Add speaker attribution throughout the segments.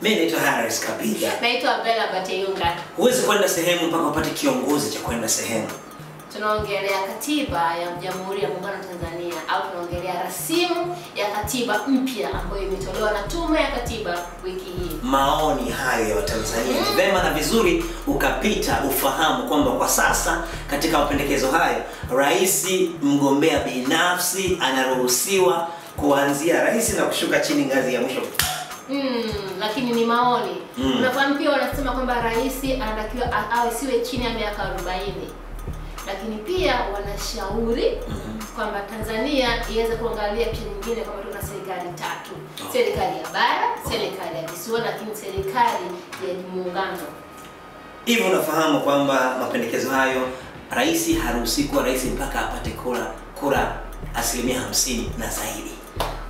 Speaker 1: Mimi naitwa Harris Kapiga.
Speaker 2: Naitwa Bella Bateyunga.
Speaker 1: Huwezi kwenda sehemu mpaka upate kiongozi cha kwenda sehemu.
Speaker 2: Tunaongelea katiba ya Jamhuri ya Muungano wa Tanzania au tunaongelea rasimu ya katiba mpya ambayo imetolewa na Tume ya Katiba wiki hii.
Speaker 1: Maoni hayo ya Watanzania ni vema na vizuri ukapita ufahamu kwamba kwa sasa katika mapendekezo hayo rais mgombea binafsi anaruhusiwa kuanzia rais na kushuka chini ngazi ya mwisho.
Speaker 2: Lakini ni maoni. Unafahamu pia wanasema kwamba rais anatakiwa awe siwe chini ya miaka 40. Lakini pia wanashauri kwamba Tanzania iweze kuangalia pia nyingine kama tuna serikali tatu. Serikali ya bara, serikali ya visiwa, lakini serikali ya muungano.
Speaker 1: Hivi unafahamu kwamba mapendekezo hayo rais haruhusiwi kuwa rais mpaka apate kura 50% na zaidi.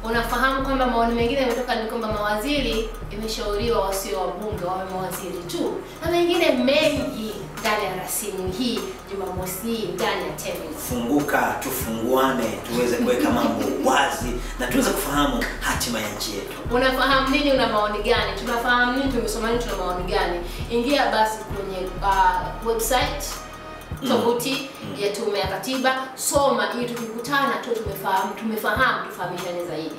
Speaker 2: Unafahamu kwamba maoni mengine yametoka ni kwamba mawaziri imeshauriwa wasio wabunge wawe mawaziri tu. Na mengine mengi ndani ya rasimu hii Jumamosi hii ndani ya TV.
Speaker 1: Funguka, tufunguane, tuweze kuweka mambo wazi na tuweze kufahamu hatima ya nchi yetu.
Speaker 2: Unafahamu nini, una maoni gani? Tunafahamu nini, tumesoma nini, tuna maoni gani? Ingia basi kwenye website tovuti ya Tume ya Katiba, soma ili tukikutana tu tumefahamu tufahamishane zaidi.